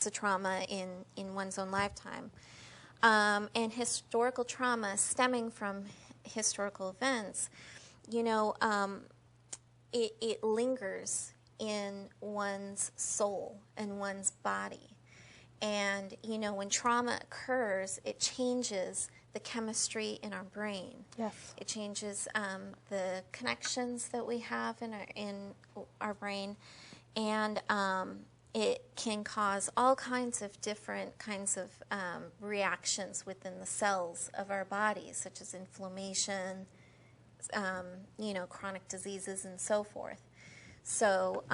a trauma in one's own lifetime. And historical trauma stemming from historical events, you know, it lingers in one's soul and one's body. And, you know, when trauma occurs, it changes the chemistry in our brain. Yes. It changes the connections that we have in our brain. And it can cause all kinds of different kinds of reactions within the cells of our bodies, such as inflammation, you know, chronic diseases, and so forth. So,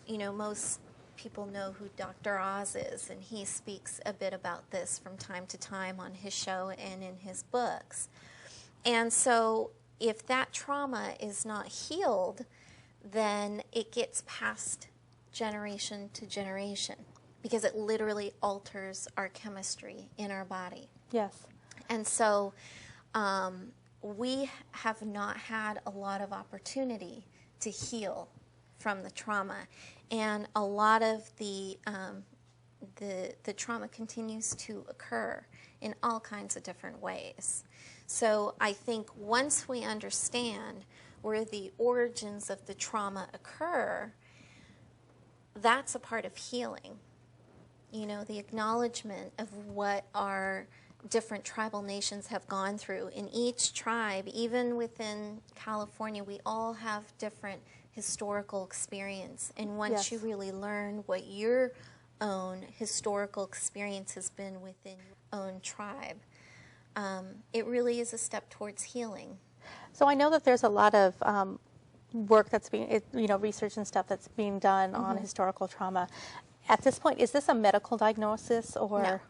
you know, most people know who Dr. Oz is, and he speaks a bit about this from time to time on his show and in his books. And so if that trauma is not healed, then it gets passed generation to generation, because it literally alters our chemistry in our body. Yes. And so we have not had a lot of opportunity to heal from the trauma, and a lot of the trauma continues to occur in all kinds of different ways. So I think once we understand where the origins of the trauma occur, that's a part of healing. You know, the acknowledgement of what our different tribal nations have gone through. In each tribe, even within California, we all have different historical experience. And once Yes. you really learn what your own historical experience has been within your own tribe, it really is a step towards healing. So I know that there's a lot of work that's being, you know, research and stuff that's being done on historical trauma. At this point, is this a medical diagnosis or? No.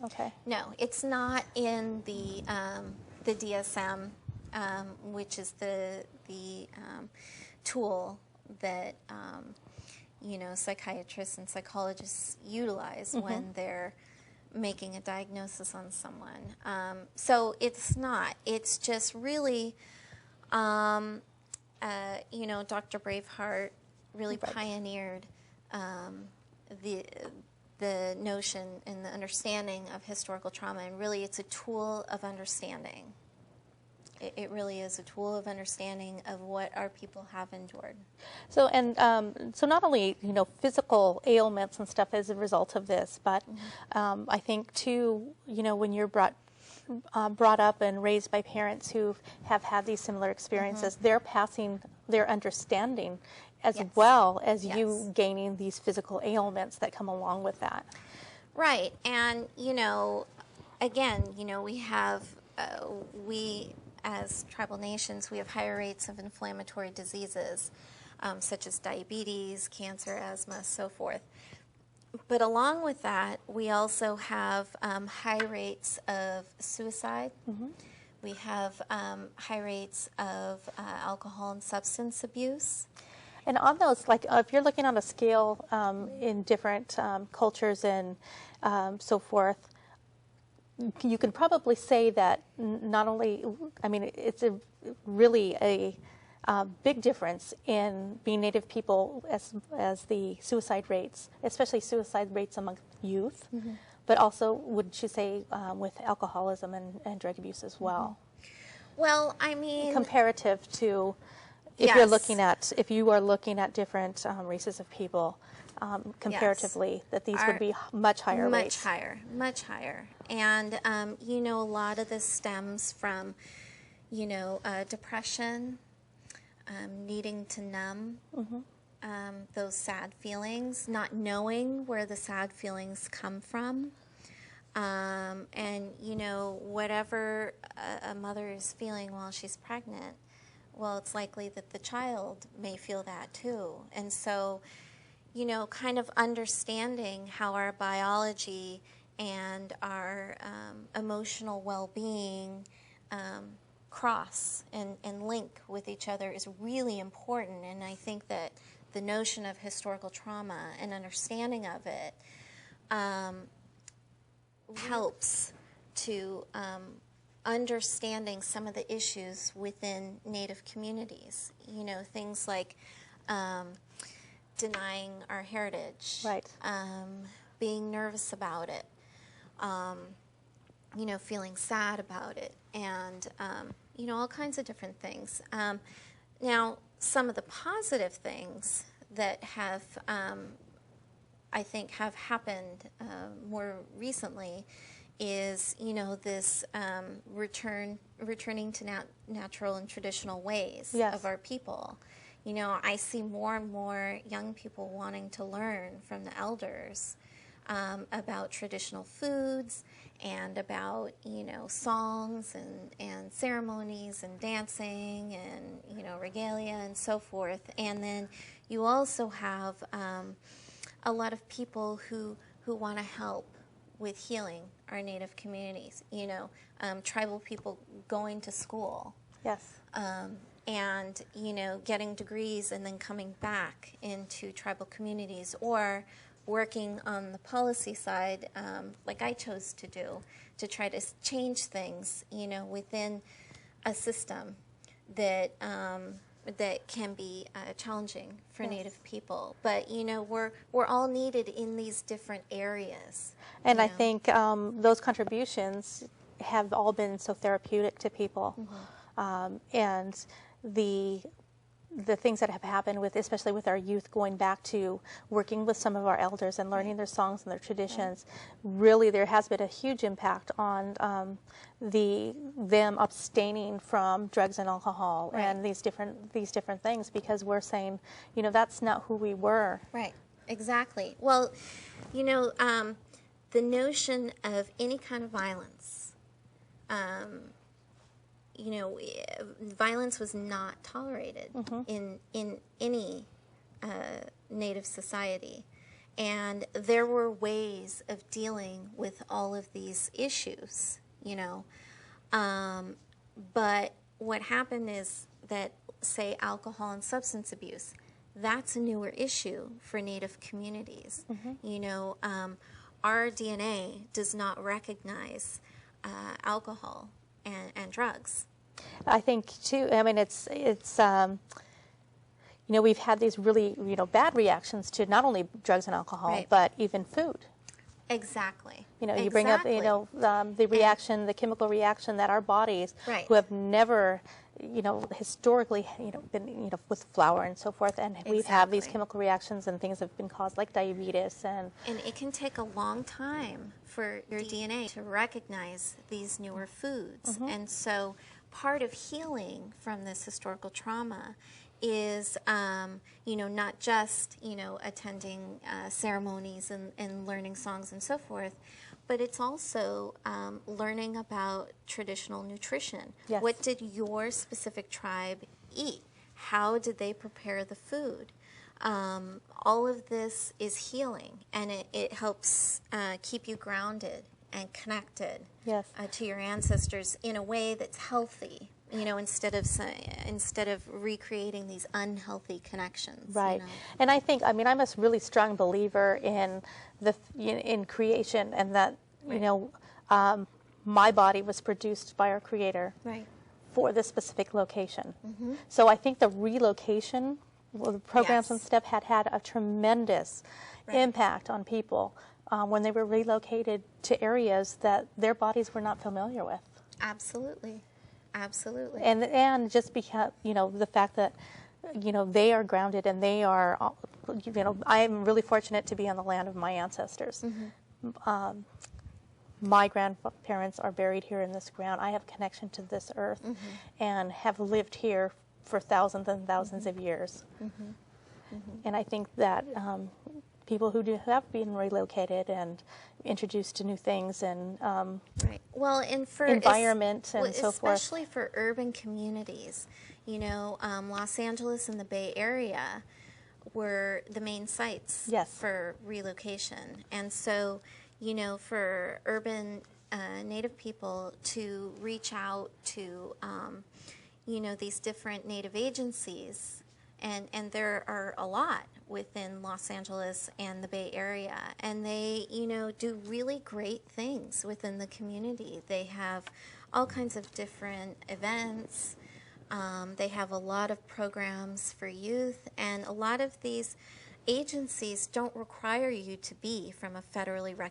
Okay. No, it's not in the DSM, which is the tool that you know, psychiatrists and psychologists utilize when they're making a diagnosis on someone. So it's not. It's just really, you know, Dr. Braveheart really pioneered the notion and the understanding of historical trauma, and really it's a tool of understanding. It really is a tool of understanding of what our people have endured. So, and so not only, you know, physical ailments and stuff as a result of this, but I think too, you know, when you're brought up and raised by parents who have had these similar experiences, they're passing their understanding as well as you gaining these physical ailments that come along with that. Right, and, you know, again, you know, we have, we as tribal nations, we have higher rates of inflammatory diseases, such as diabetes, cancer, asthma, so forth. But along with that, we also have high rates of suicide. We have high rates of alcohol and substance abuse. And on those, like if you're looking on a scale in different cultures and so forth, you can probably say that not only, I mean, it's really a big difference in being Native people as the suicide rates, especially suicide rates among youth, but also, would you say, with alcoholism and drug abuse as well? Well, I mean, comparative to if you're looking at, if you are looking at different races of people, comparatively, that these would be much higher rates. Much higher. And, you know, a lot of this stems from, you know, depression, needing to numb those sad feelings, not knowing where the sad feelings come from. And, you know, whatever a mother is feeling while she's pregnant, well, it's likely that the child may feel that too. And so, you know, kind of understanding how our biology and our emotional well-being cross and link with each other is really important. And I think that the notion of historical trauma and understanding of it helps to understanding some of the issues within Native communities. You know, things like denying our heritage, right. being nervous about it, you know, feeling sad about it, and, you know, all kinds of different things. Now, some of the positive things that have, I think, have happened more recently is, you know, this returning to natural and traditional ways of our people. You know, I see more and more young people wanting to learn from the elders about traditional foods and about, you know, songs and ceremonies and dancing and, you know, regalia and so forth. And then you also have a lot of people who want to help with healing our Native communities, you know, tribal people going to school. Yes. And, you know, getting degrees and then coming back into tribal communities, or working on the policy side, like I chose to do, to try to change things, you know, within a system that that can be challenging for Native people. But, you know, we're all needed in these different areas. And I think those contributions have all been so therapeutic to people. And the things that have happened with, especially with our youth, going back to working with some of our elders and learning their songs and their traditions, really there has been a huge impact on them abstaining from drugs and alcohol and these different things, because we're saying, you know, that's not who we were. Right. Exactly. Well, you know, the notion of any kind of violence, you know, violence was not tolerated in any Native society. And there were ways of dealing with all of these issues, you know. But what happened is that, say, alcohol and substance abuse, that's a newer issue for Native communities. You know, our DNA does not recognize alcohol and drugs. I think too. I mean, it's you know, we've had these really, you know, bad reactions to not only drugs and alcohol, but even food. Exactly. You know, you bring up, you know, the reaction, the chemical reaction that our bodies, who have never, you know, historically, you know, been, you know, with flour and so forth, and we have these chemical reactions, and things have been caused like diabetes, and it can take a long time for your DNA to recognize these newer foods. And so part of healing from this historical trauma is, you know, not just, you know, attending ceremonies and learning songs and so forth, but it's also learning about traditional nutrition. What did your specific tribe eat? How did they prepare the food? All of this is healing, and it helps keep you grounded and connected to your ancestors in a way that's healthy. You know, instead of recreating these unhealthy connections. Right. You know? And I think, I mean, I'm a really strong believer in in creation, and that, you know, my body was produced by our Creator for this specific location. So I think the relocation, the programs and stuff had a tremendous impact on people when they were relocated to areas that their bodies were not familiar with. Absolutely. Absolutely. And just because, you know, the fact that, you know, they are grounded, and they are, you know, I'm really fortunate to be on the land of my ancestors. My grandparents are buried here in this ground. I have connection to this earth and have lived here for thousands and thousands of years. And I think that people who have been relocated and introduced to new things, and well, and for environment and so forth, especially for urban communities, you know, Los Angeles and the Bay Area were the main sites for relocation. And so, you know, for urban Native people to reach out to, you know, these different Native agencies, and there are a lot within Los Angeles and the Bay Area, and they, you know, do really great things within the community. They have all kinds of different events. They have a lot of programs for youth, and a lot of these agencies don't require you to be from a federally recognized